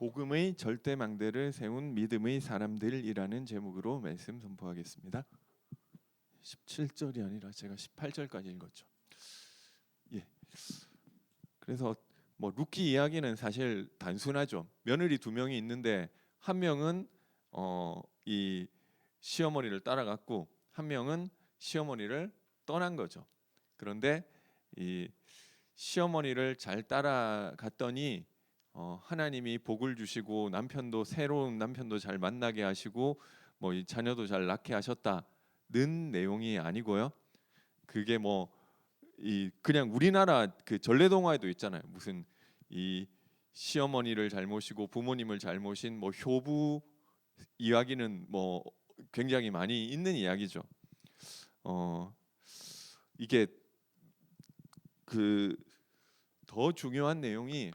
복음의 절대망대를 세운 믿음의 사람들이라는 제목으로 말씀 선포하겠습니다. 17절이 아니라 제가 18절까지 읽었죠. 예. 그래서 루키 이야기는 사실 단순하죠. 며느리 두 명이 있는데 한 명은 이 시어머니를 따라갔고 한 명은 시어머니를 떠난 거죠. 그런데 이 시어머니를 잘 따라갔더니 하나님이 복을 주시고 남편도 새로운 남편도 잘 만나게 하시고 이 자녀도 잘 낳게 하셨다는 내용이 아니고요. 그게 그냥 우리나라 그 전래동화에도 있잖아요. 무슨 이 시어머니를 잘 모시고 부모님을 잘 모신 효부 이야기는 굉장히 많이 있는 이야기죠. 이게 그 더 중요한 내용이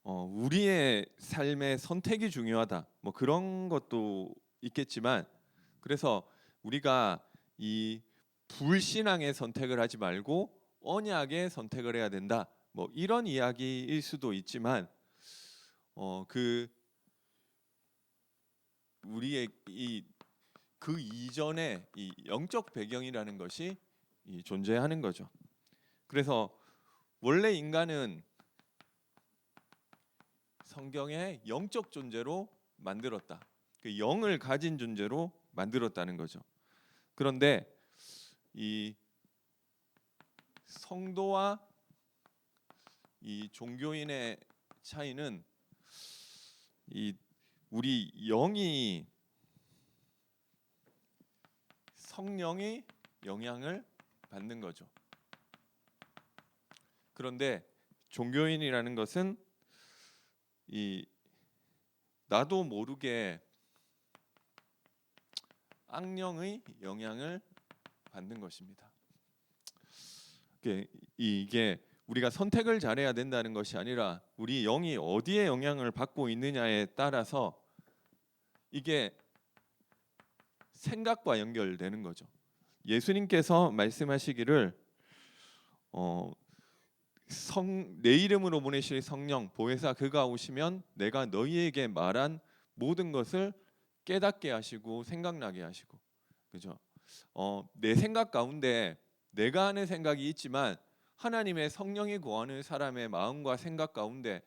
우리의 삶의 선택이 중요하다. 그런 것도 있겠지만, 그래서 우리가 이 불신앙의 선택을 하지 말고 언약의 선택을 해야 된다. 이런 이야기일 수도 있지만, 우리의 그 이전에 이 영적 배경이라는 것이 존재하는 거죠. 그래서 원래 인간은 성경의 영적 존재로 만들었다. 그 영을 가진 존재로 만들었다는 거죠. 그런데 이 성도와 이 종교인의 차이는 우리 영이 성령의 영향을 받는 거죠. 그런데 종교인이라는 것은 나도 모르게 악령의 영향을 받는 것입니다. 이게 우리가 선택을 잘해야 된다는 것이 아니라 우리 영이 어디에 영향을 받고 있느냐에 따라서 이게 생각과 연결되는 거죠. 예수님께서 말씀하시기를 내 이름으로 보내실 성령 보혜사 그가 오시면 내가 너희에게 말한 모든 것을 깨닫게 하시고 생각나게 하시고, 그죠? 내 생각 가운데 내가 하는 생각이 있지만 하나님의 성령이 거하는 사람의 마음과 생각 가운데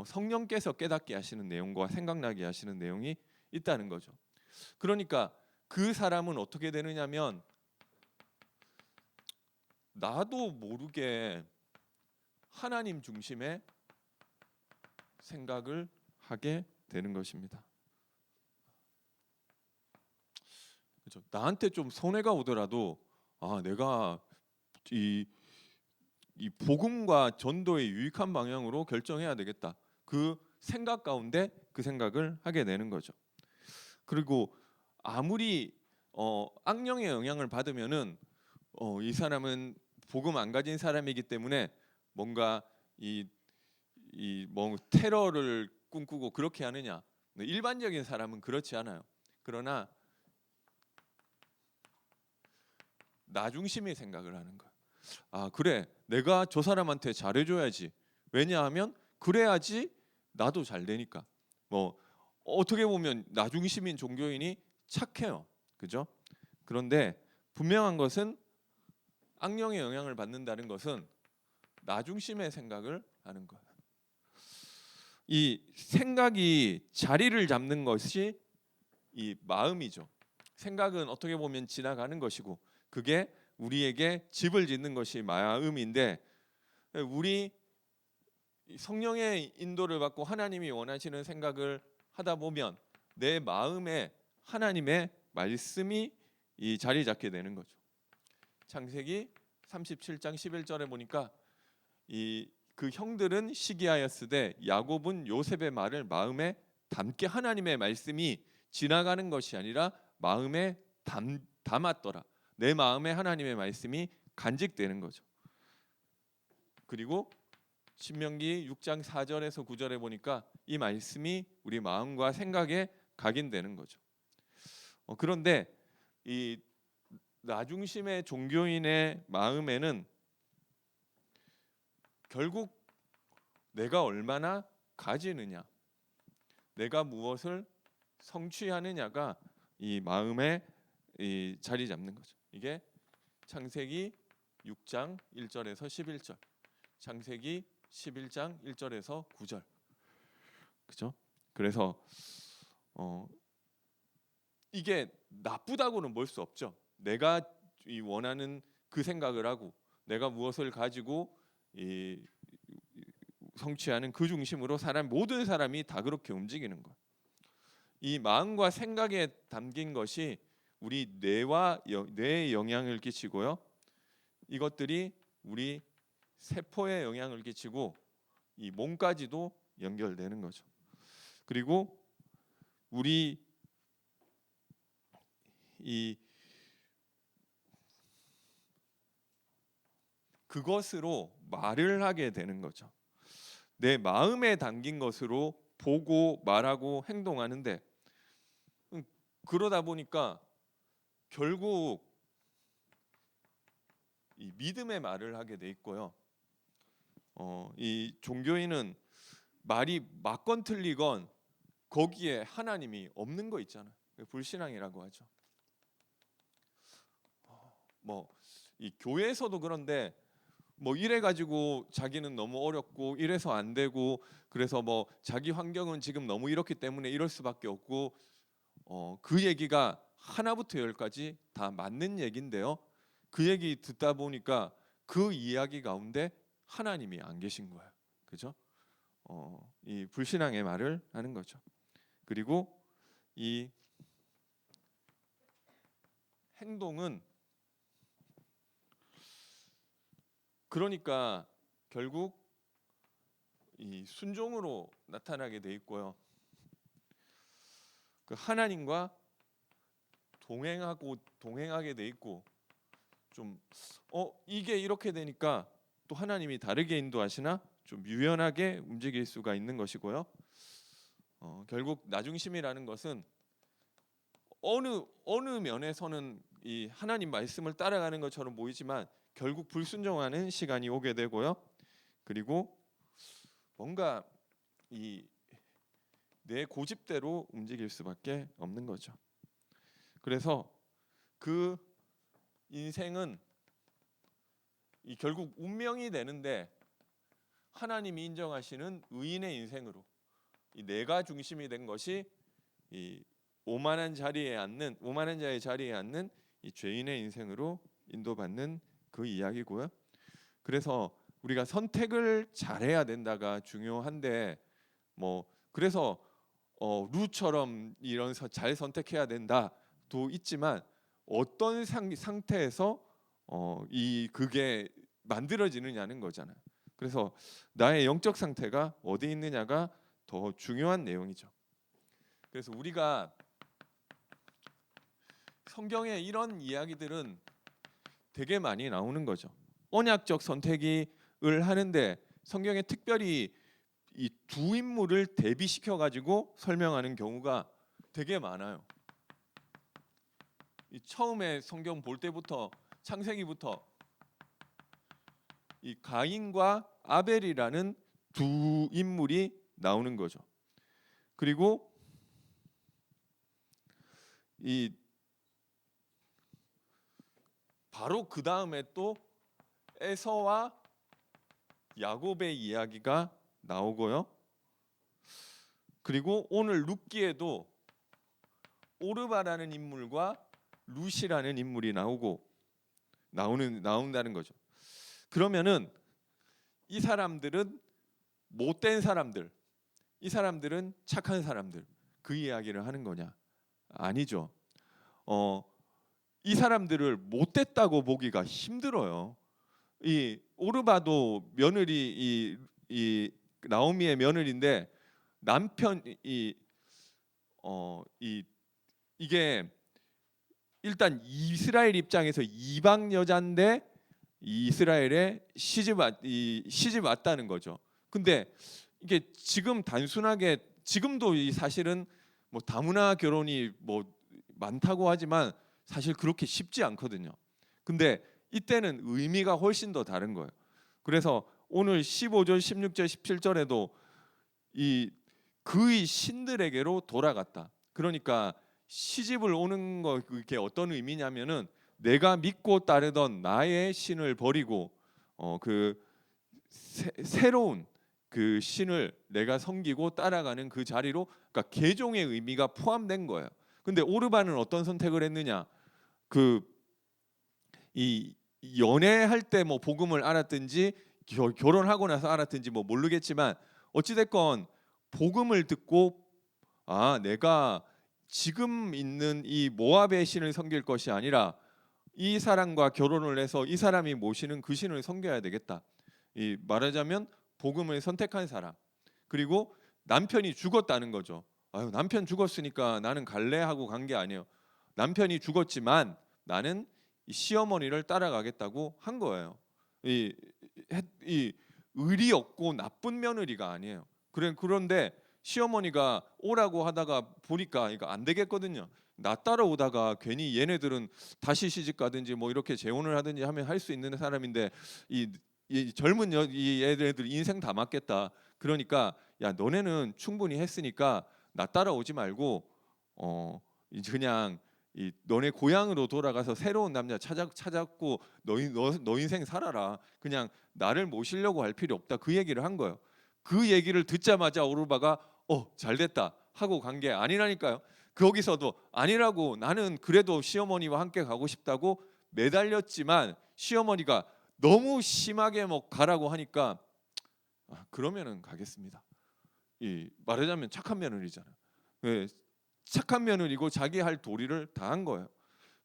성령께서 깨닫게 하시는 내용과 생각나게 하시는 내용이 있다는 거죠. 그러니까 그 사람은 어떻게 되느냐면 나도 모르게 하나님 중심의 생각을 하게 되는 것입니다. 그렇죠? 나한테 좀 손해가 오더라도 내가 이 복음과 전도의 유익한 방향으로 결정해야 되겠다. 그 생각 가운데 그 생각을 하게 되는 거죠. 그리고 아무리 악령의 영향을 받으면은 이 사람은 복음 안 가진 사람이기 때문에 뭔가 테러를 꿈꾸고 그렇게 하느냐? 일반적인 사람은 그렇지 않아요. 그러나 나 중심의 생각을 하는 거야. 그래, 내가 저 사람한테 잘해줘야지. 왜냐하면 그래야지 나도 잘 되니까. 어떻게 보면 나 중심인 종교인이 착해요, 그죠? 그런데 분명한 것은 악령의 영향을 받는다는 것은 나 중심의 생각을 하는 거예요. 이 생각이 자리를 잡는 것이 이 마음이죠. 생각은 어떻게 보면 지나가는 것이고 그게 우리에게 집을 짓는 것이 마음인데, 우리 성령의 인도를 받고 하나님이 원하시는 생각을 하다 보면 내 마음에 하나님의 말씀이 이 자리 잡게 되는 거죠. 창세기 37장 11절에 보니까 그 형들은 시기하였으되 야곱은 요셉의 말을 마음에 담게 하나님의 말씀이 지나가는 것이 아니라 마음에 담았더라. 내 마음에 하나님의 말씀이 간직되는 거죠. 그리고 신명기 6장 4절에서 9절에 보니까 이 말씀이 우리 마음과 생각에 각인되는 거죠. 그런데 이 나 중심의 종교인의 마음에는 결국 내가 얼마나 가지느냐, 내가 무엇을 성취하느냐가 이 마음에 이 자리 잡는 거죠. 이게 창세기 6장 1절에서 11절, 창세기 11장 1절에서 9절. 그죠? 그래서 이게 나쁘다고는 볼 수 없죠. 내가 이 원하는 그 생각을 하고 내가 무엇을 가지고 이 성취하는 그 중심으로 모든 사람이 다 그렇게 움직이는 거예요. 이 마음과 생각에 담긴 것이 우리 뇌에 영향을 끼치고요. 이것들이 우리 세포에 영향을 끼치고 이 몸까지도 연결되는 거죠. 그리고 우리 그것으로 말을 하게 되는 거죠. 내 마음에 담긴 것으로 보고 말하고 행동하는데, 그러다 보니까 결국 이 믿음의 말을 하게 돼 있고요. 이 종교인은 말이 맞건 틀리건 거기에 하나님이 없는 거 있잖아요. 불신앙이라고 하죠. 이 교회에서도 그런데 이래 가지고 자기는 너무 어렵고 이래서 안 되고, 그래서 자기 환경은 지금 너무 이렇기 때문에 이럴 수밖에 없고, 그 얘기가 하나부터 열까지 다 맞는 얘긴데요. 그 얘기 듣다 보니까 그 이야기 가운데 하나님이 안 계신 거예요. 그죠? 이 불신앙의 말을 하는 거죠. 그리고 이 행동은 그러니까 결국 이 순종으로 나타나게 돼 있고요. 그 하나님과 동행하게 돼 있고, 좀 이게 이렇게 되니까 또 하나님이 다르게 인도하시나 좀 유연하게 움직일 수가 있는 것이고요. 결국 나중심이라는 것은 어느 면에서는 이 하나님 말씀을 따라가는 것처럼 보이지만 결국 불순종하는 시간이 오게 되고요. 그리고 뭔가 이 내 고집대로 움직일 수밖에 없는 거죠. 그래서 그 인생은 결국 운명이 되는데, 하나님이 인정하시는 의인의 인생으로 이 내가 중심이 된 것이 이 오만한 자의 자리에 앉는 이 죄인의 인생으로 인도받는 그 이야기고요. 그래서 우리가 선택을 잘해야 된다가 중요한데, 그래서 루처럼 이런 잘 선택해야 된다도 있지만, 어떤 상태에서 그게 만들어지느냐는 거잖아요. 그래서 나의 영적 상태가 어디 있느냐가 더 중요한 내용이죠. 그래서 우리가 성경에 이런 이야기들은 되게 많이 나오는 거죠. 언약적 선택을 하는데 성경에 특별히 이 두 인물을 대비시켜 가지고 설명하는 경우가 되게 많아요. 처음에 성경 볼 때부터, 창세기부터 이 가인과 아벨이라는 두 인물이 나오는 거죠. 그리고 바로 그 다음에 또 에서와 야곱의 이야기가 나오고요. 그리고 오늘 룻기에도 오르바라는 인물과 룻이라는 인물이 나온다는 거죠. 그러면은 이 사람들은 못된 사람들, 이 사람들은 착한 사람들, 그 이야기를 하는 거냐? 아니죠. 이 사람들을 못됐다고 보기가 힘들어요. 이 오르바도 며느리, 이 나오미의 며느리인데 이게 일단 이스라엘 입장에서 이방 여자인데 이스라엘에 시집 왔다는 거죠. 근데 이게 지금도 사실은 다문화 결혼이 많다고 하지만 사실 그렇게 쉽지 않거든요. 근데 이때는 의미가 훨씬 더 다른 거예요. 그래서 오늘 15절, 16절, 17절에도 이 그의 신들에게로 돌아갔다. 그러니까 시집을 오는 거 그게 어떤 의미냐면은 내가 믿고 따르던 나의 신을 버리고 그 새로운 그 신을 내가 섬기고 따라가는 그 자리로, 그러니까 개종의 의미가 포함된 거예요. 근데 오르반은 어떤 선택을 했느냐? 그 이 연애할 때 뭐 복음을 알았든지 결혼하고 나서 알았든지 뭐 모르겠지만 어찌 됐건 복음을 듣고 내가 지금 있는 이 모압의 신을 섬길 것이 아니라 이 사람과 결혼을 해서 이 사람이 모시는 그 신을 섬겨야 되겠다. 이 말하자면 복음을 선택한 사람. 그리고 남편이 죽었다는 거죠. 아유, 남편 죽었으니까 나는 갈래 하고 간 게 아니에요. 남편이 죽었지만 나는 이 시어머니를 따라가겠다고 한 거예요. 이, 이 의리 없고 나쁜 며느리가 아니에요. 그런데 시어머니가 오라고 하다가 보니까 이거 안 되겠거든요. 나 따라오다가 괜히 얘네들은 다시 시집 가든지 뭐 이렇게 재혼을 하든지 하면 할 수 있는 사람인데 이 젊은 이 애들 인생 다 맞겠다. 그러니까 야, 너네는 충분히 했으니까 나 따라오지 말고 그냥 너네 고향으로 돌아가서 새로운 남자 찾았고 너 인생 살아라. 그냥 나를 모시려고 할 필요 없다. 그 얘기를 한 거예요. 그 얘기를 듣자마자 오르바가 잘됐다 하고 간 게 아니라니까요. 거기서도 아니라고, 나는 그래도 시어머니와 함께 가고 싶다고 매달렸지만 시어머니가 너무 심하게 뭐 가라고 하니까 그러면은 가겠습니다. 말하자면 착한 며느리잖아요. 예, 착한 며느리고 자기 할 도리를 다 한 거예요.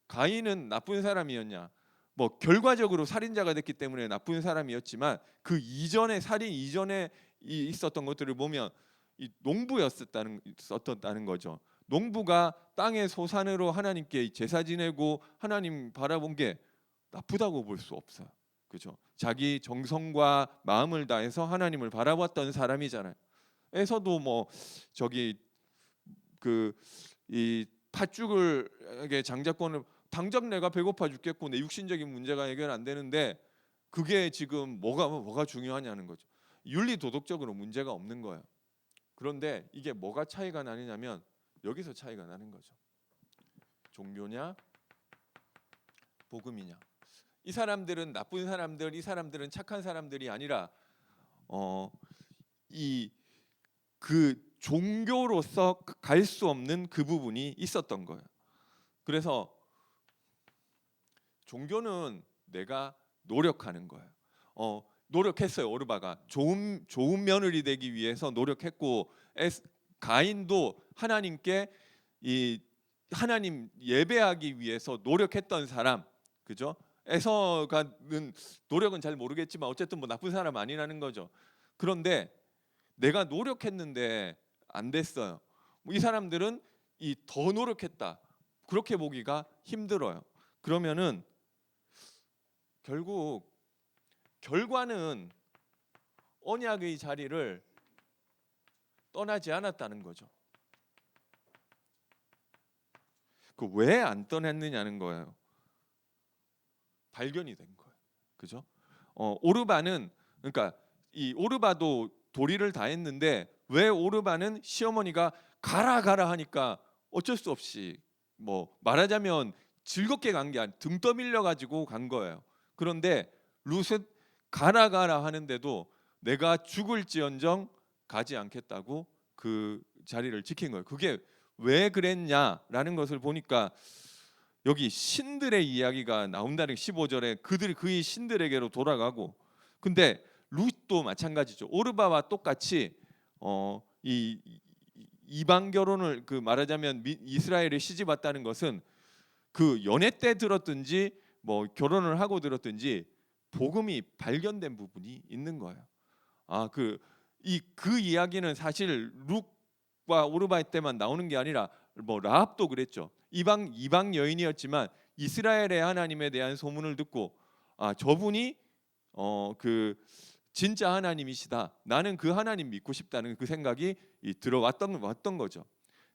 가인은 나쁜 사람이었냐? 뭐 결과적으로 살인자가 됐기 때문에 나쁜 사람이었지만 그 이전에, 살인 이전에 있었던 것들을 보면 농부였었다는 거죠. 농부가 땅의 소산으로 하나님께 제사 지내고 하나님 바라본 게 나쁘다고 볼 수 없어요. 그죠? 자기 정성과 마음을 다해서 하나님을 바라봤던 사람이잖아요. 에서도 뭐 저기 그 이 팥죽을 장자권을 당장 내가 배고파 죽겠고 내 육신적인 문제가 해결 안 되는데 그게 지금 뭐가 중요하냐는 거죠. 윤리 도덕적으로 문제가 없는 거예요. 그런데 이게 뭐가 차이가 나느냐면 여기서 차이가 나는 거죠. 종교냐 복음이냐. 이 사람들은 나쁜 사람들, 이 사람들은 착한 사람들이 아니라 그 종교로서 갈 수 없는 그 부분이 있었던 거예요. 그래서 종교는 내가 노력하는 거예요. 노력했어요. 오르바가 좋은 며느리 되기 위해서 노력했고, 가인도 하나님께 하나님 예배하기 위해서 노력했던 사람, 그죠? 에서가는 노력은 잘 모르겠지만 어쨌든 뭐 나쁜 사람 아니라는 거죠. 그런데 내가 노력했는데 안 됐어요. 이 사람들은 더 노력했다. 그렇게 보기가 힘들어요. 그러면은 결국 결과는 언약의 자리를 떠나지 않았다는 거죠. 그 왜 안 떠났느냐는 거예요. 발견이 된 거예요. 그죠? 오르바는, 그러니까 이 오르바도 도리를 다 했는데 왜 오르바는 시어머니가 가라 하니까 어쩔 수 없이, 뭐 말하자면 즐겁게 간 게 아니라 등 떠밀려 가지고 간 거예요. 그런데 룻은 가라 하는데도 내가 죽을지언정 가지 않겠다고 그 자리를 지킨 거예요. 그게 왜 그랬냐라는 것을 보니까 여기 신들의 이야기가 나온다는 15절에 그의 신들에게로 돌아가고, 근데 룻도 마찬가지죠. 오르바와 똑같이 이 이방 결혼을 그 말하자면 이스라엘에 시집 왔다는 것은 그 연애 때 들었든지 뭐 결혼을 하고 들었든지 복음이 발견된 부분이 있는 거예요. 그 이야기는 사실 룻과 오르바 때만 나오는 게 아니라 뭐 라합도 그랬죠. 이방 여인이었지만 이스라엘의 하나님에 대한 소문을 듣고 저분이 그 진짜 하나님이시다. 나는 그 하나님 믿고 싶다는 그 생각이 왔던 거죠.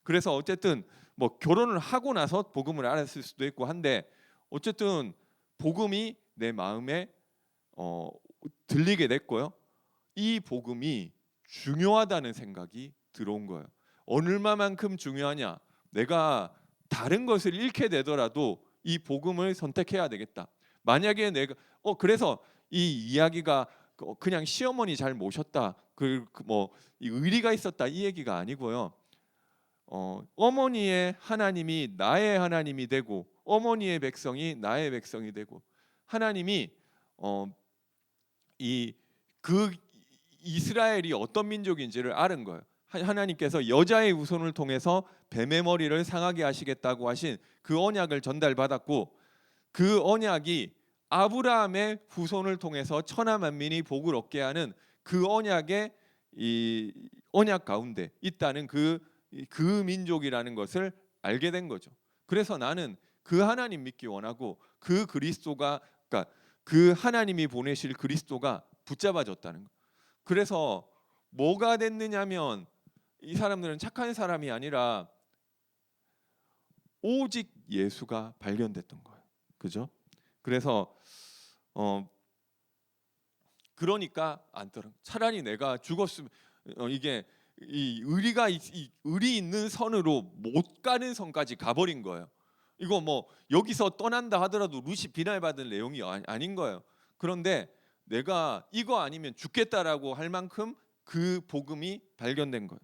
그래서 어쨌든 뭐 결혼을 하고 나서 복음을 알았을 수도 있고 한데 어쨌든 복음이 내 마음에 들리게 됐고요. 이 복음이 중요하다는 생각이 들어온 거예요. 얼마만큼 중요하냐? 내가 다른 것을 잃게 되더라도 이 복음을 선택해야 되겠다. 만약에 내가 그래서 이 이야기가 그냥 시어머니 잘 모셨다, 뭐 의리가 있었다 이 얘기가 아니고요. 어머니의 하나님이 나의 하나님이 되고 어머니의 백성이 나의 백성이 되고 하나님이 이 그 이스라엘이 어떤 민족인지를 아는 거예요. 하나님께서 여자의 후손을 통해서 뱀의 머리를 상하게 하시겠다고 하신 그 언약을 전달받았고 그 언약이 아브라함의 후손을 통해서 천하 만민이 복을 얻게 하는 그 언약의 이 언약 가운데 있다는 그 민족이라는 것을 알게 된 거죠. 그래서 나는 그 하나님 믿기 원하고 그 그리스도가 그러니까 그 하나님이 보내실 그리스도가 붙잡아졌다는 거. 그래서 뭐가 됐느냐면 이 사람들은 착한 사람이 아니라 오직 예수가 발견됐던 거예요. 그죠? 그래서 그러니까 안 떨어. 차라리 내가 죽었으면 이게 이 의리가 의리 있는 선으로 못 가는 선까지 가버린 거예요. 이거 뭐 여기서 떠난다 하더라도 루시 비난받을 내용이 아닌 거예요. 그런데 내가 이거 아니면 죽겠다라고 할 만큼 그 복음이 발견된 거예요.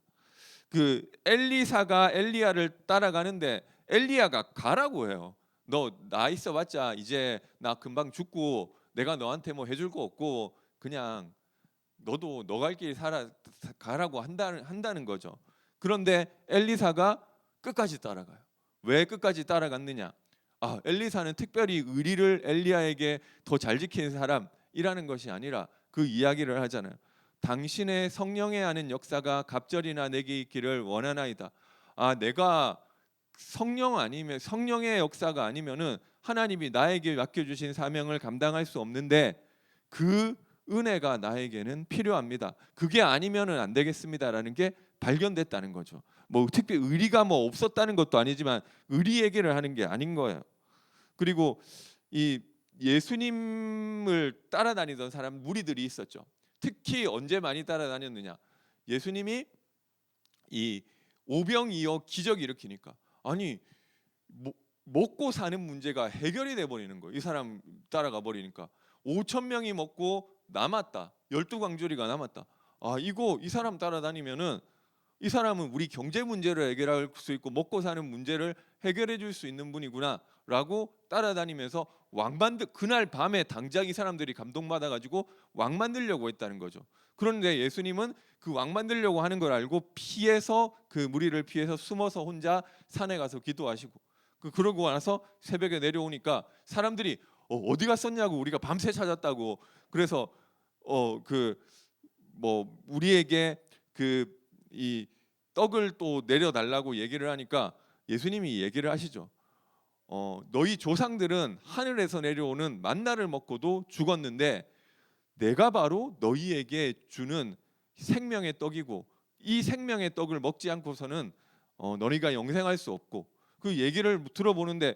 그 엘리사가 엘리야를 따라가는데 엘리야가 가라고 해요. 너 나 있어봤자 이제 나 금방 죽고 내가 너한테 뭐 해줄 거 없고 그냥 너도 너 갈 길 가라고 한다는 거죠. 그런데 엘리사가 끝까지 따라가요. 왜 끝까지 따라갔느냐? 엘리사는 특별히 의리를 엘리야에게 더 잘 지키는 사람이라는 것이 아니라 그 이야기를 하잖아요. 당신의 성령에 하는 역사가 갑절이나 내게 있기를 원하나이다. 내가 성령 아니면 성령의 역사가 아니면은 하나님이 나에게 맡겨주신 사명을 감당할 수 없는데 그 은혜가 나에게는 필요합니다. 그게 아니면은 안 되겠습니다라는 게 발견됐다는 거죠. 뭐 특별히 의리가 뭐 없었다는 것도 아니지만 의리 얘기를 하는 게 아닌 거예요. 그리고 이 예수님을 따라다니던 사람 무리들이 있었죠. 특히 언제 많이 따라다녔느냐? 예수님이 이 오병이어 기적 일으키니까 아니 먹고 사는 문제가 해결이 돼 버리는 거예요. 이 사람 따라가 버리니까 5천 명이 먹고 남았다. 12광주리가 남았다. 이거 이 사람 따라다니면은 이 사람은 우리 경제 문제를 해결할 수 있고 먹고 사는 문제를 해결해 줄 수 있는 분이구나라고 따라다니면서 그날 밤에 당장 이 사람들이 감동받아 가지고 왕 만들려고 했다는 거죠. 그런데 예수님은 그 왕 만들려고 하는 걸 알고 피해서 그 무리를 피해서 숨어서 혼자 산에 가서 기도하시고 그러고 나서 새벽에 내려오니까 사람들이 어디 갔었냐고 우리가 밤새 찾았다고 그래서 우리에게 이 떡을 또 내려달라고 얘기를 하니까 예수님이 얘기를 하시죠. 너희 조상들은 하늘에서 내려오는 만나를 먹고도 죽었는데 내가 바로 너희에게 주는 생명의 떡이고 이 생명의 떡을 먹지 않고서는 너희가 영생할 수 없고 그 얘기를 들어보는데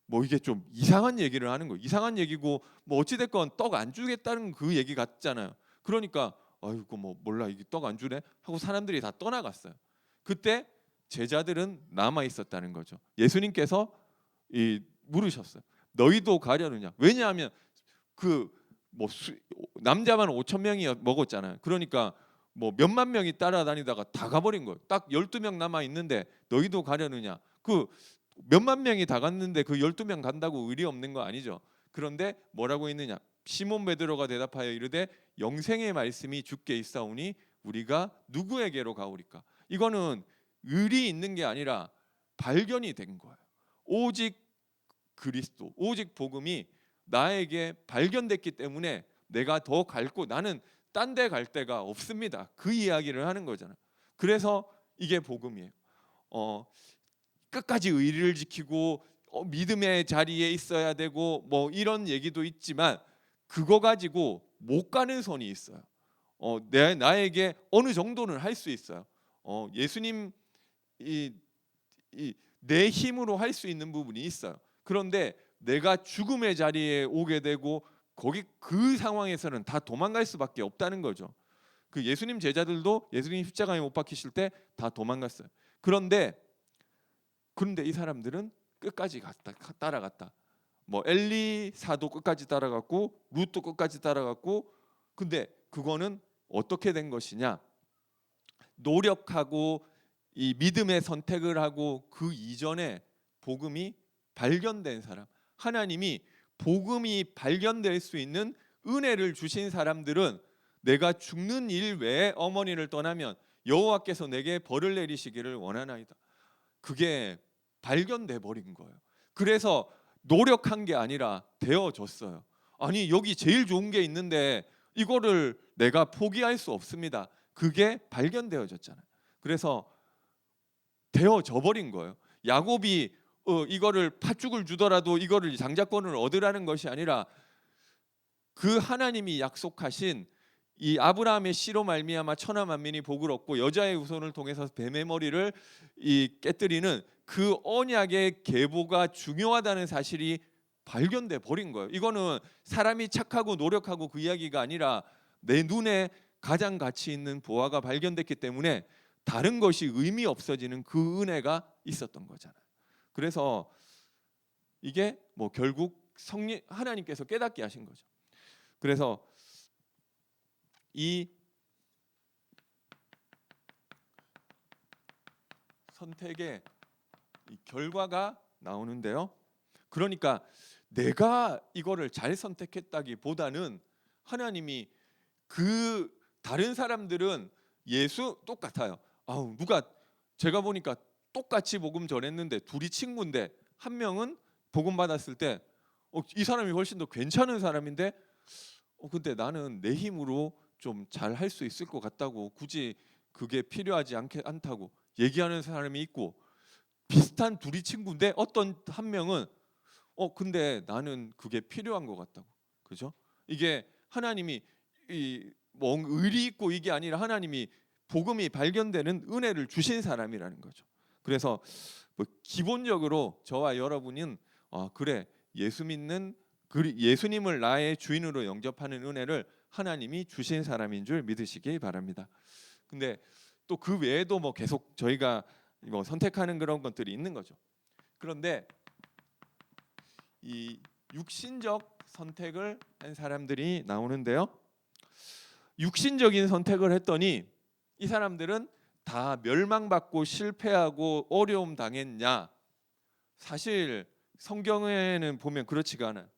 뭐 이게 좀 이상한 얘기를 하는 거예요. 이상한 얘기고 뭐 어찌 됐건 떡 안 주겠다는 그 얘기 같잖아요. 그러니까 아이고 뭐 몰라 이게 떡 안 주네 하고 사람들이 다 떠나갔어요. 그때 제자들은 남아 있었다는 거죠. 예수님께서 물으셨어요. 너희도 가려느냐? 왜냐하면 남자만 5천 명이 먹었잖아요. 그러니까 뭐 몇만 명이 따라다니다가 다 가버린 거예요. 딱 12명 남아 있는데 너희도 가려느냐? 그 몇만 명이 다 갔는데 그 12명 간다고 의리 없는 거 아니죠. 그런데 뭐라고 했느냐? 시몬 베드로가 대답하여 이르되 영생의 말씀이 주께 있사오니 우리가 누구에게로 가오리까? 이거는 의리 있는 게 아니라 발견이 된 거예요. 오직 그리스도, 오직 복음이 나에게 발견됐기 때문에 내가 더 갈고 나는 딴 데 갈 데가 없습니다. 그 이야기를 하는 거잖아요. 그래서 이게 복음이에요. 끝까지 의리를 지키고 믿음의 자리에 있어야 되고 뭐 이런 얘기도 있지만 그거 가지고 못 가는 선이 있어요. 나에게 어느 정도는 할 수 있어요. 예수님 내 힘으로 할 수 있는 부분이 있어요. 그런데 내가 죽음의 자리에 오게 되고 거기 그 상황에서는 다 도망갈 수밖에 없다는 거죠. 그 예수님 제자들도 예수님 십자가에 못 박히실 때 다 도망갔어요. 그런데 이 사람들은 끝까지 따라갔다. 뭐 엘리사도 끝까지 따라갔고 룻도 끝까지 따라갔고, 근데 그거는 어떻게 된 것이냐? 노력하고 이 믿음의 선택을 하고 그 이전에 복음이 발견된 사람, 하나님이 복음이 발견될 수 있는 은혜를 주신 사람들은 내가 죽는 일 외에 어머니를 떠나면 여호와께서 내게 벌을 내리시기를 원하나이다. 그게 발견돼 버린 거예요. 그래서 노력한 게 아니라 되어졌어요. 아니 여기 제일 좋은 게 있는데 이거를 내가 포기할 수 없습니다. 그게 발견되어졌잖아요. 그래서 되어져 버린 거예요. 야곱이 이거를 팥죽을 주더라도 이거를 장자권을 얻으라는 것이 아니라 그 하나님이 약속하신 이 아브라함의 씨로 말미암아 천하 만민이 복을 얻고 여자의 후손을 통해서 뱀의 머리를 깨뜨리는 그 언약의 계보가 중요하다는 사실이 발견돼 버린 거예요. 이거는 사람이 착하고 노력하고 그 이야기가 아니라 내 눈에 가장 가치 있는 보화가 발견됐기 때문에 다른 것이 의미 없어지는 그 은혜가 있었던 거잖아요. 그래서 이게 뭐 결국 하나님께서 깨닫게 하신 거죠. 그래서 이 선택의 이 결과가 나오는데요. 그러니까 내가 이거를 잘 선택했다기보다는 하나님이 그 다른 사람들은 예수 똑같아요. 누가 제가 보니까 똑같이 복음 전했는데 둘이 친구인데 한 명은 복음 받았을 때 이 사람이 훨씬 더 괜찮은 사람인데 근데 나는 내 힘으로 좀 잘 할 수 있을 것 같다고 굳이 그게 필요하지 않다고 얘기하는 사람이 있고, 비슷한 둘이 친구인데 어떤 한 명은 근데 나는 그게 필요한 것 같다고. 그죠? 이게 하나님이 뭐 의리 있고 이게 아니라 하나님이 복음이 발견되는 은혜를 주신 사람이라는 거죠. 그래서 뭐 기본적으로 저와 여러분은 그래 예수 믿는 예수님을 나의 주인으로 영접하는 은혜를 하나님이 주신 사람인 줄 믿으시기 바랍니다. 근데 또 그 외에도 뭐 계속 저희가 뭐 선택하는 그런 것들이 있는 거죠. 그런데 이 육신적 선택을 한 사람들이 나오는데요. 육신적인 선택을 했더니 이 사람들은 다 멸망받고 실패하고 어려움 당했냐? 사실 성경에는 보면 그렇지가 않아요.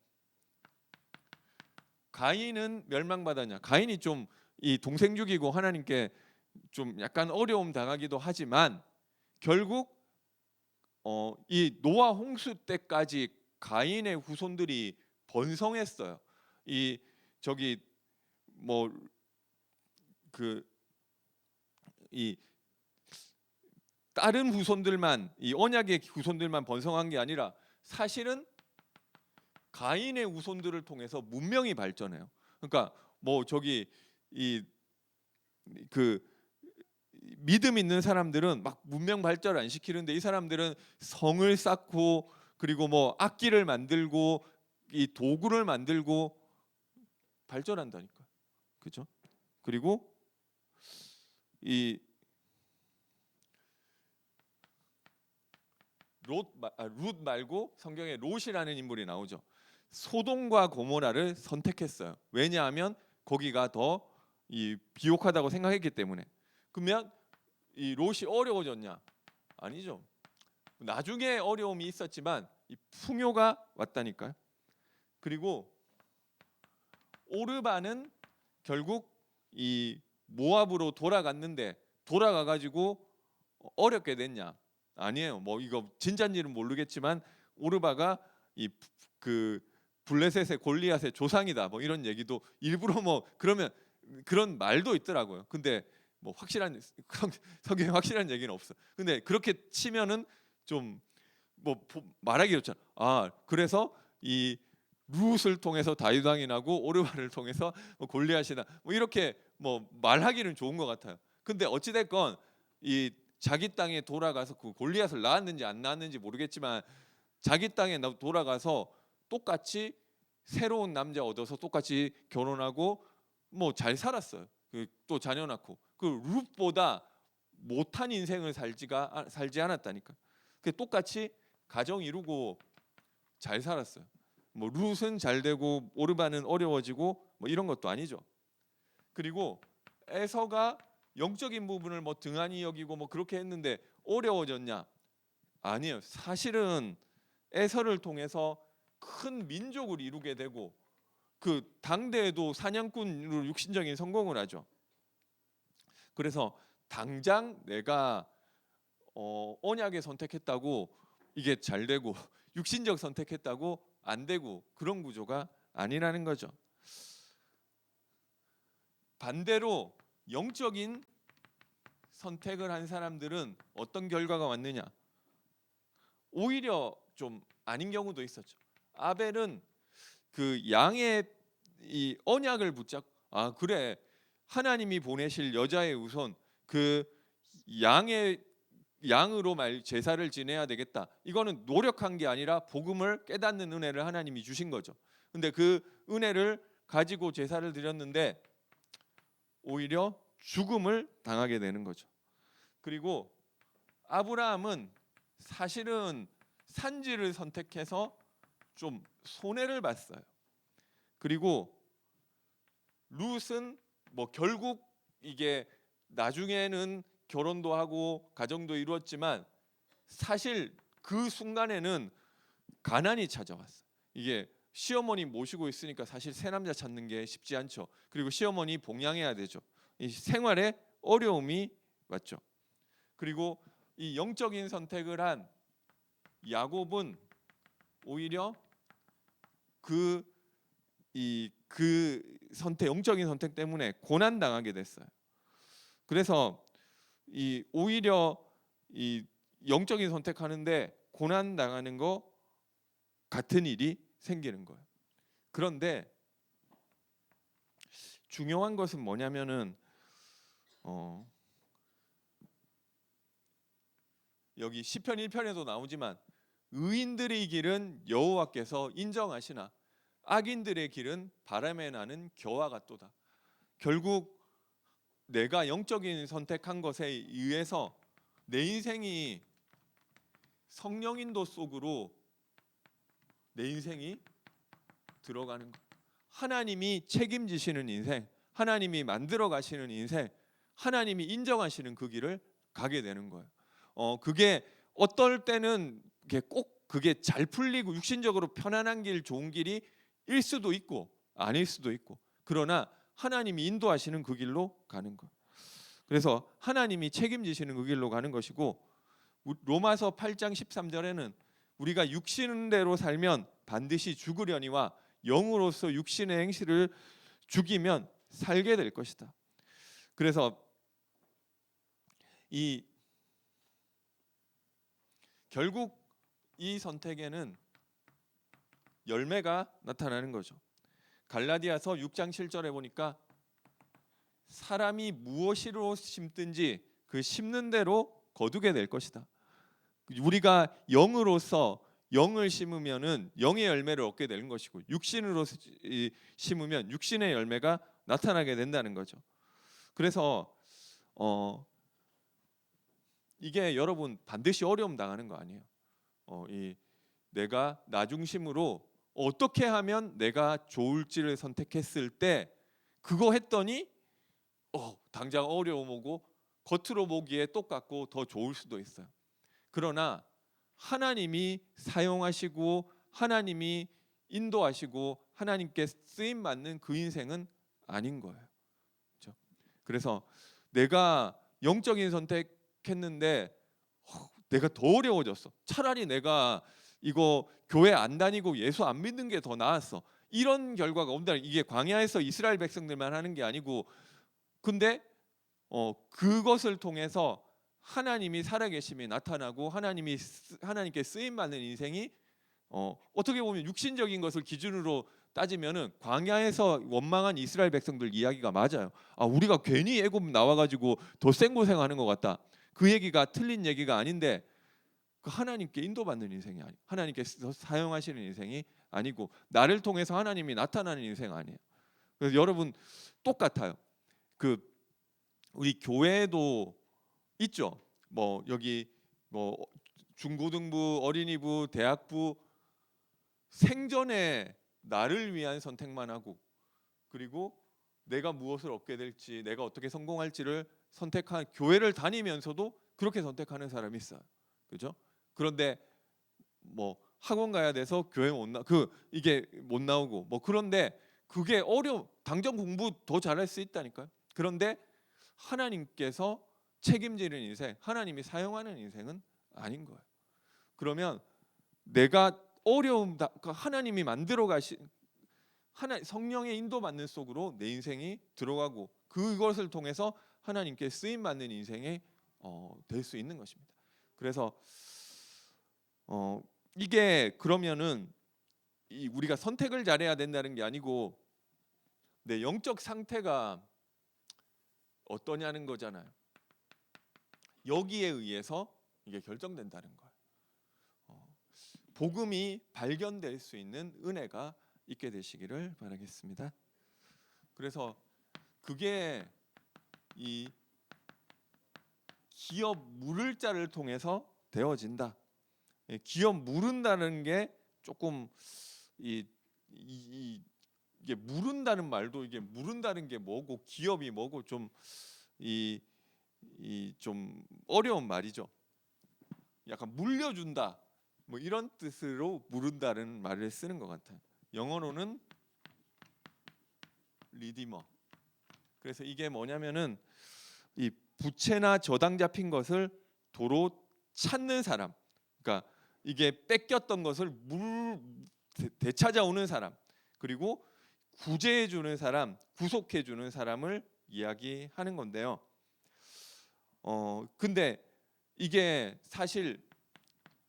가인은 멸망받았냐? 가인이 좀 이 동생 죽이고 하나님께 좀 약간 어려움 당하기도 하지만 결국 이 노아 홍수 때까지 가인의 후손들이 번성했어요. 이 저기 뭐 이 다른 후손들만 이 언약의 후손들만 번성한 게 아니라 사실은 가인의 후손들을 통해서 문명이 발전해요. 그러니까 뭐 저기 그 믿음 있는 사람들은 막 문명 발전 안 시키는데 이 사람들은 성을 쌓고 그리고 뭐 악기를 만들고 이 도구를 만들고 발전한다니까. 그죠? 그리고 이 룻 말고 성경에 롯이라는 인물이 나오죠. 소돔과 고모라를 선택했어요. 왜냐하면 거기가 더 비옥하다고 생각했기 때문에. 그러면 이 롯이 어려워졌냐? 아니죠. 나중에 어려움이 있었지만 이 풍요가 왔다니까요. 그리고 오르반은 결국 이 모압으로 돌아갔는데 돌아가가지고 어렵게 됐냐? 아니에요. 뭐 이거 진짜인지는 모르겠지만 오르바가 그 블레셋의 골리앗의 조상이다. 뭐 이런 얘기도 일부러 뭐 그러면 그런 말도 있더라고요. 근데 뭐 확실한 성경에 확실한 얘기는 없어. 근데 그렇게 치면은 좀 뭐 말하기 그렇잖아. 그래서 이 룻을 통해서 다윗 왕이 나고 오르바를 통해서 뭐 골리앗이나 뭐 이렇게 뭐 말하기는 좋은 것 같아요. 근데 어찌 됐건 이 자기 땅에 돌아가서 그 골리앗을 낳았는지 안 낳았는지 모르겠지만 자기 땅에 돌아가서 똑같이 새로운 남자 얻어서 똑같이 결혼하고 뭐 잘 살았어요. 또 자녀 낳고 그 룻보다 못한 인생을 살지 않았다니까. 그 똑같이 가정 이루고 잘 살았어요. 뭐 룻은 잘 되고 오르반은 어려워지고 뭐 이런 것도 아니죠. 그리고 에서가 영적인 부분을 뭐 등한히 여기고 뭐 그렇게 했는데 어려워졌냐? 아니에요. 사실은 에서를 통해서 큰 민족을 이루게 되고 그 당대에도 사냥꾼으로 육신적인 성공을 하죠. 그래서 당장 내가 언약에 선택했다고 이게 잘 되고 육신적 선택했다고 안 되고 그런 구조가 아니라는 거죠. 반대로 영적인 선택을 한 사람들은 어떤 결과가 왔느냐? 오히려 좀 아닌 경우도 있었죠. 아벨은 그 양의 이 언약을 붙잡고 그래 하나님이 보내실 여자의 우선 그 양으로 제사를 지내야 되겠다. 이거는 노력한 게 아니라 복음을 깨닫는 은혜를 하나님이 주신 거죠. 근데 그 은혜를 가지고 제사를 드렸는데 오히려 죽음을 당하게 되는 거죠. 그리고 아브라함은 사실은 산지를 선택해서 좀 손해를 봤어요. 그리고 룻은 뭐 결국 이게 나중에는 결혼도 하고 가정도 이루었지만 사실 그 순간에는 가난이 찾아왔어요. 이게 시어머니 모시고 있으니까 사실 새 남자 찾는 게 쉽지 않죠. 그리고 시어머니 봉양해야 되죠. 이 생활에 어려움이 왔죠. 그리고 이 영적인 선택을 한 야곱은 오히려 그 영적인 선택 때문에 고난 당하게 됐어요. 그래서 오히려 이 영적인 선택하는데 고난 당하는 거 같은 일이 생기는 거예요. 그런데 중요한 것은 뭐냐면은 여기 시편 1편에도 나오지만 의인들의 길은 여호와께서 인정하시나 악인들의 길은 바람에 나는 겨와 같도다. 결국 내가 영적인 선택한 것에 의해서 내 인생이 성령 인도 속으로 내 인생이 들어가는 것. 하나님이 책임지시는 인생, 하나님이 만들어 가시는 인생, 하나님이 인정하시는 그 길을 가게 되는 거예요. 그게 어떨 때는 그게 잘 풀리고 육신적으로 편안한 길, 좋은 길이 일 수도 있고 아닐 수도 있고, 그러나 하나님이 인도하시는 그 길로 가는 것. 그래서 하나님이 책임지시는 그 길로 가는 것이고, 로마서 8장 13절에는 우리가 육신대로 살면 반드시 죽으려니와 영으로서 육신의 행실을 죽이면 살게 될 것이다. 그래서 결국 이 선택에는 열매가 나타나는 거죠. 갈라디아서 6장 7절에 보니까 사람이 무엇으로 심든지 그 심는 대로 거두게 될 것이다. 우리가 영으로서 영을 심으면은 영의 열매를 얻게 되는 것이고, 육신으로 심으면 육신의 열매가 나타나게 된다는 거죠. 그래서 이게 여러분 반드시 어려움 당하는 거 아니에요. 내가 나 중심으로 어떻게 하면 내가 좋을지를 선택했을 때 그거 했더니 당장 어려움 오고 겉으로 보기에 똑같고 더 좋을 수도 있어요. 그러나 하나님이 사용하시고 하나님이 인도하시고 하나님께 쓰임 받는 그 인생은 아닌 거예요. 그렇죠? 그래서 내가 영적인 선택했는데 내가 더 어려워졌어. 차라리 내가 이거 교회 안 다니고 예수 안 믿는 게 더 나았어. 이런 결과가 온다. 이게 광야에서 이스라엘 백성들만 하는 게 아니고, 근데 그것을 통해서 하나님이 살아계심이 나타나고 하나님께 쓰임 받는 인생이 어떻게 보면 육신적인 것을 기준으로 따지면은 광야에서 원망한 이스라엘 백성들 이야기가 맞아요. 우리가 괜히 애굽 나와가지고 더 센 고생하는 것 같다. 그 얘기가 틀린 얘기가 아닌데, 그 하나님께 인도받는 인생이 아니에요. 하나님께서 사용하시는 인생이 아니고 나를 통해서 하나님이 나타나는 인생 아니에요. 그래서 여러분 똑같아요. 그 우리 교회도 있죠. 뭐 여기 뭐 중고등부, 어린이부, 대학부 생전에 나를 위한 선택만 하고, 그리고 내가 무엇을 얻게 될지, 내가 어떻게 성공할지를 선택한, 교회를 다니면서도 그렇게 선택하는 사람이 있어요. 그죠? 그런데 뭐 학원 가야 돼서 교회 이게 못 나오고 뭐, 그런데 그게 당장 공부 더 잘할 수 있다니까요. 그런데 하나님께서 책임지는 인생, 하나님이 사용하는 인생은 아닌 거예요. 그러면 내가 하나님이 만들어 가신 성령의 인도받는 속으로 내 인생이 들어가고, 그것을 통해서 하나님께 쓰임 받는 인생이 될 수 있는 것입니다. 그래서 이게 그러면은 우리가 선택을 잘해야 된다는 게 아니고 내 영적 상태가 어떠냐는 거잖아요. 여기에 의해서 이게 결정된다는 거예요. 복음이 발견될 수 있는 은혜가 있게 되시기를 바라겠습니다. 그래서 그게 이 기업 물을 자를 통해서 되어진다. 기업 물은다는 게 조금 이게 물은다는 말도, 이게 물은다는 게 뭐고 기업이 뭐고 좀 좀 어려운 말이죠. 약간 물려준다 뭐 이런 뜻으로 물은다는 말을 쓰는 것 같아요. 영어로는 리디머. 그래서 이게 뭐냐면은 이 부채나 저당 잡힌 것을 도로 찾는 사람, 그러니까 이게 뺏겼던 것을 되찾아오는 사람, 그리고 구제해 주는 사람, 구속해 주는 사람을 이야기하는 건데요. 근데 이게 사실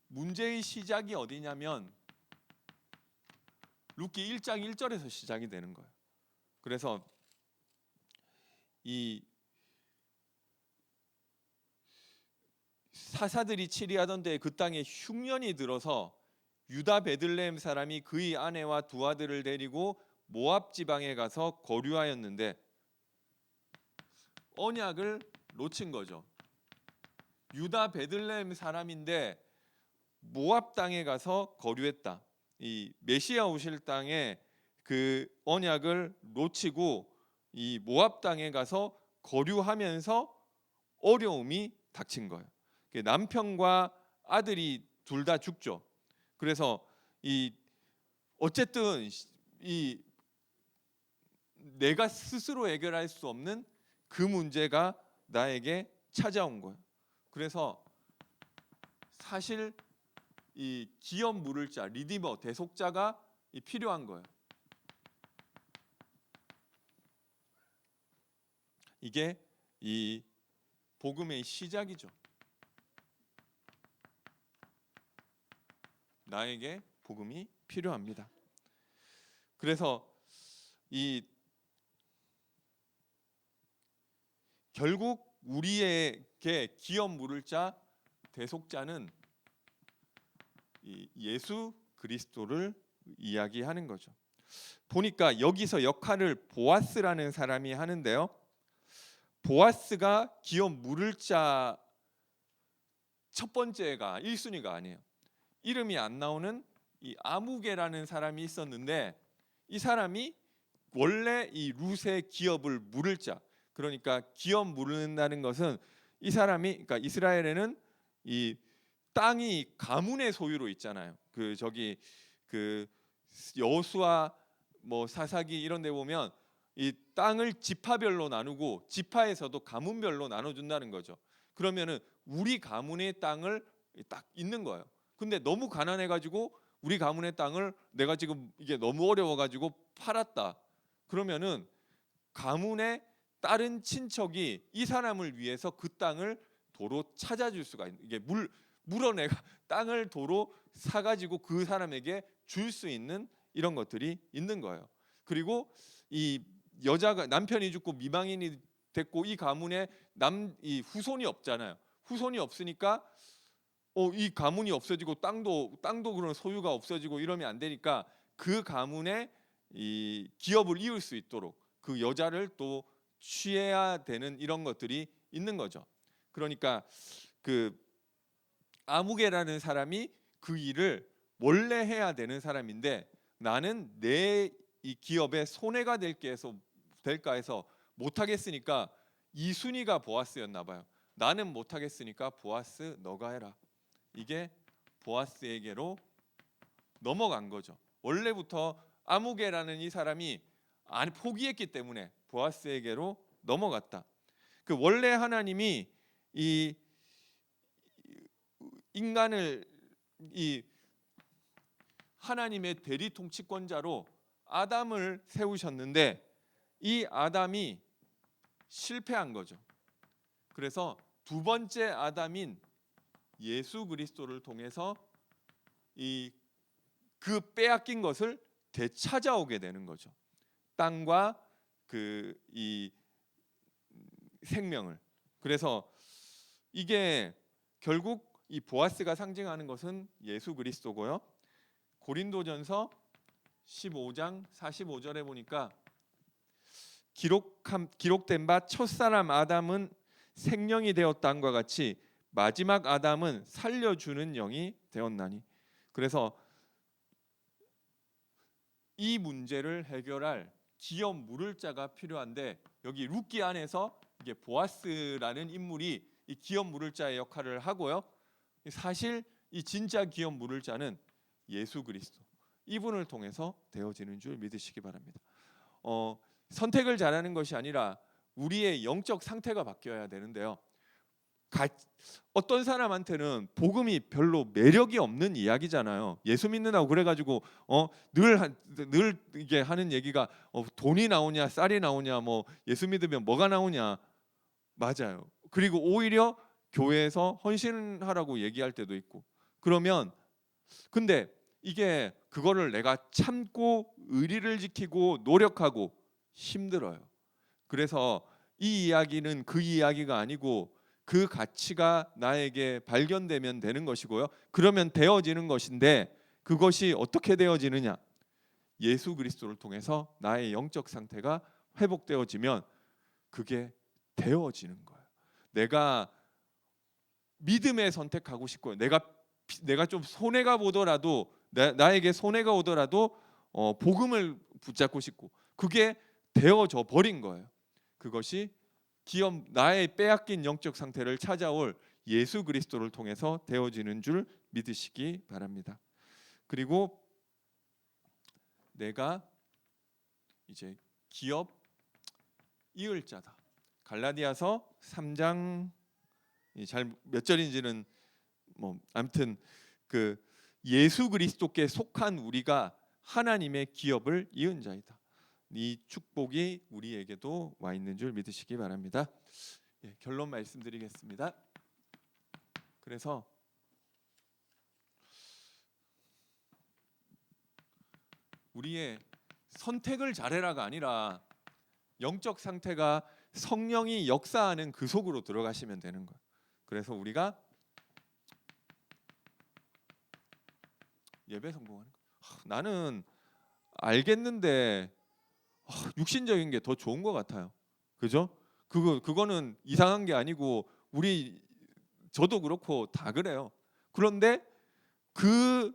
문제의 시작이 어디냐면 룻기 1장 1절에서 시작이 되는 거예요. 그래서 이 사사들이 치리하던 때에 그 땅에 흉년이 들어서 유다 베들레헴 사람이 그의 아내와 두 아들을 데리고 모압 지방에 가서 거류하였는데 언약을 놓친 거죠. 유다 베들레헴 사람인데 모압 땅에 가서 거류했다. 이 메시아 오실 땅에 그 언약을 놓치고 이 모압 땅에 가서 거류하면서 어려움이 닥친 거예요. 남편과 아들이 둘 다 죽죠. 그래서 어쨌든 내가 스스로 해결할 수 없는 그 문제가 나에게 찾아온 거예요. 그래서 사실 이 기업 물을 자, 리디머, 대속자가 필요한 거예요. 이게 이 복음의 시작이죠. 나에게 복음이 필요합니다. 그래서 결국 우리에게 기업 물을 자, 대속자는 예수 그리스도를 이야기하는 거죠. 보니까 여기서 역할을 보아스라는 사람이 하는데요. 보아스가 기업 물을 자 첫 번째가 1순위가 아니에요. 이름이 안 나오는 이 아무개라는 사람이 있었는데, 이 사람이 원래 이 룻의 기업을 물을 자, 그러니까 기업 물는다는 것은 이 사람이, 그러니까 이스라엘에는 이 땅이 가문의 소유로 있잖아요. 그 여호수아 뭐 사사기 이런 데 보면 이 땅을 지파별로 나누고 지파에서도 가문별로 나눠준다는 거죠. 그러면은 우리 가문의 땅을 딱 있는 거예요. 근데 너무 가난해가지고 우리 가문의 땅을 내가 지금 이게 너무 어려워가지고 팔았다. 그러면은 가문의 다른 친척이 이 사람을 위해서 그 땅을 도로 찾아줄 수가 있는, 이게 물어내가 땅을 도로 사가지고 그 사람에게 줄 수 있는 이런 것들이 있는 거예요. 그리고 이 여자가 남편이 죽고 미망인이 됐고 이 가문에 이 후손이 없잖아요. 후손이 없으니까 이 가문이 없어지고 땅도 그런 소유가 없어지고 이러면 안 되니까 그 가문에 이 기업을 이을 수 있도록 그 여자를 또 취해야 되는 이런 것들이 있는 거죠. 그러니까 그 아무개라는 사람이 그 일을 원래 해야 되는 사람인데 나는 내 이 기업에 손해가 될까 해서 못 하겠으니까 이순이가 보아스였나 봐요. 나는 못 하겠으니까 보아스 너가 해라. 이게 보아스에게로 넘어간 거죠. 원래부터 아무개라는 이 사람이 포기했기 때문에 보아스에게로 넘어갔다. 그 원래 하나님이 이 인간을 이 하나님의 대리 통치권자로 아담을 세우셨는데 이 아담이 실패한 거죠. 그래서 두 번째 아담인 예수 그리스도를 통해서 그 빼앗긴 것을 되찾아오게 되는 거죠. 땅과 이 생명을. 그래서 이게 결국 이 보아스가 상징하는 것은 예수 그리스도고요. 고린도전서 15장 45절에 보니까 기록된 바 첫사람 아담은 생령이 되었다함과 같이 마지막 아담은 살려주는 영이 되었나니. 그래서 이 문제를 해결할 기업 물을 자가 필요한데 여기 룻기 안에서 이게 보아스라는 인물이 이 기업 물을 자의 역할을 하고요. 사실 이 진짜 기업 물을 자는 예수 그리스도 이분을 통해서 되어지는 줄 믿으시기 바랍니다. 선택을 잘하는 것이 아니라 우리의 영적 상태가 바뀌어야 되는데요. 어떤 사람한테는 복음이 별로 매력이 없는 이야기잖아요. 예수 믿는다고 그래가지고 늘 이게 하는 얘기가 돈이 나오냐 쌀이 나오냐 뭐 예수 믿으면 뭐가 나오냐. 맞아요. 그리고 오히려 교회에서 헌신하라고 얘기할 때도 있고. 그러면 근데 이게 그거를 내가 참고 의리를 지키고 노력하고 힘들어요. 그래서 이 이야기는 그 이야기가 아니고 그 가치가 나에게 발견되면 되는 것이고요. 그러면 되어지는 것인데 그것이 어떻게 되어지느냐? 예수 그리스도를 통해서 나의 영적 상태가 회복되어지면 그게 되어지는 거예요. 내가 믿음에 선택하고 싶고요. 내가 좀 손해가 보더라도 나에게 손해가 오더라도 복음을 붙잡고 싶고 그게 되어져 버린 거예요. 그것이 나의 빼앗긴 영적 상태를 찾아올 예수 그리스도를 통해서 되어지는 줄 믿으시기 바랍니다. 그리고 내가 이제 기업 이을 자다. 갈라디아서 3장 잘 몇 절인지는 뭐 아무튼 그 예수 그리스도께 속한 우리가 하나님의 기업을 이은 자이다. 이 축복이 우리에게도 와 있는 줄 믿으시기 바랍니다. 결론 말씀드리겠습니다. 그래서 우리의 선택을 잘해라가 아니라 영적 상태가 성령이 역사하는 그 속으로 들어가시면 되는 거예요. 그래서 우리가 예배 성공하는 거예요. 나는 알겠는데 육신적인 게 더 좋은 것 같아요. 그죠? 그거는 이상한 게 아니고 저도 그렇고 다 그래요. 그런데 그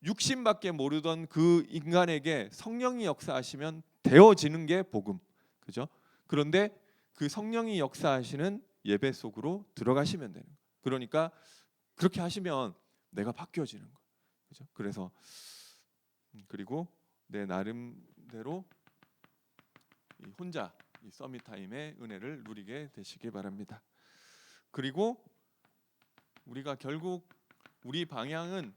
육신밖에 모르던 그 인간에게 성령이 역사하시면 되어지는 게 복음. 그죠? 그런데 그 성령이 역사하시는 예배 속으로 들어가시면 되는 거예요. 그러니까 그렇게 하시면 내가 바뀌어지는 거예요. 그죠? 그래서 그리고 내 나름대로 혼자 이 서밋 타임의 은혜를 누리게 되시기 바랍니다. 그리고 우리가 결국 우리 방향은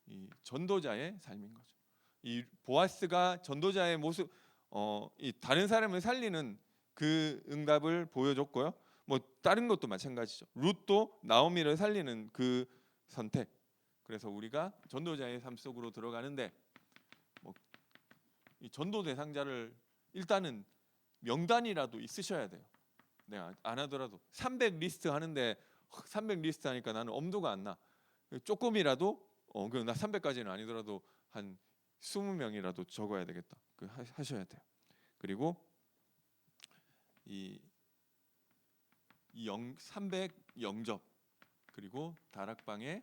이 전도자의 삶인 거죠. 이 보아스가 전도자의 모습, 이 다른 사람을 살리는 그 응답을 보여줬고요. 뭐 다른 것도 마찬가지죠. 룻도 나오미를 살리는 그 선택. 그래서 우리가 전도자의 삶 속으로 들어가는데 이 전도 대상자를 일단은 명단이라도 있으셔야 돼요. 내가 안 하더라도 300 리스트 하는데 300 리스트 하니까 나는 엄두가 안 나. 조금이라도 나 300까지는 아니더라도 한 20명이라도 적어야 되겠다. 하셔야 돼요. 그리고 300 영접 그리고 다락방에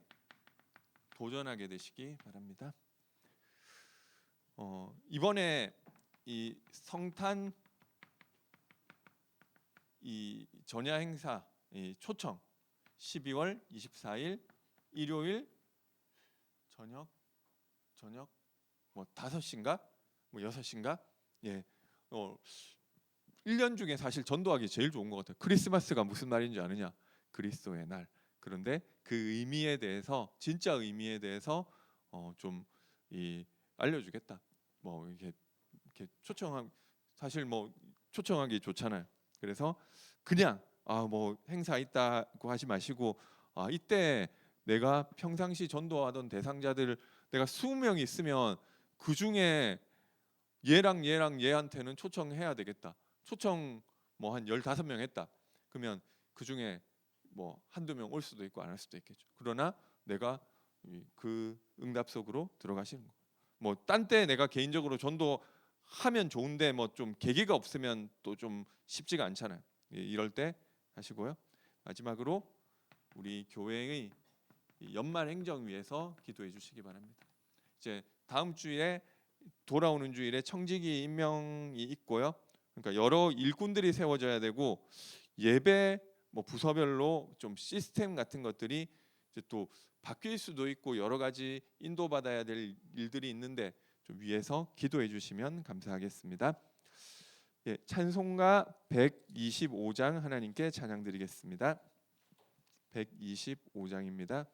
도전하게 되시기 바랍니다. 이번에 이 성탄 이 전야 행사 이 초청 12월 24일 일요일 저녁 뭐 5시인가 뭐 6시인가 1년 중에 사실 전도하기 제일 좋은 것 같아요. 크리스마스가 무슨 날인지 아느냐? 그리스도의 날. 그런데 그 의미에 대해서 진짜 의미에 대해서 좀 알려주겠다. 뭐 이렇게 사실 뭐 초청하기 좋잖아요. 그래서 그냥 뭐 행사 있다고 하지 마시고 이때 내가 평상시 전도하던 대상자들 내가 20명 있으면 그 중에 얘랑 얘한테는 초청해야 되겠다. 초청 뭐 한 15명 했다. 그러면 그 중에 뭐 한두 명 올 수도 있고 안 할 수도 있겠죠. 그러나 내가 그 응답 속으로 들어가시는 거. 뭐 딴 때 내가 개인적으로 전도하면 좋은데 뭐 좀 계기가 없으면 또 좀 쉽지가 않잖아요. 이럴 때 하시고요. 마지막으로 우리 교회의 연말 행정 위해서 기도해 주시기 바랍니다. 이제 다음 주에 돌아오는 주일에 청지기 임명이 있고요. 그러니까 여러 일꾼들이 세워져야 되고 예배 뭐 부서별로 좀 시스템 같은 것들이 이제 또 바뀔 수도 있고 여러 가지 인도받아야 될 일들이 있는데 좀 위해서 기도해 주시면 감사하겠습니다. 찬송가 125장 하나님께 찬양 드리겠습니다. 125장입니다.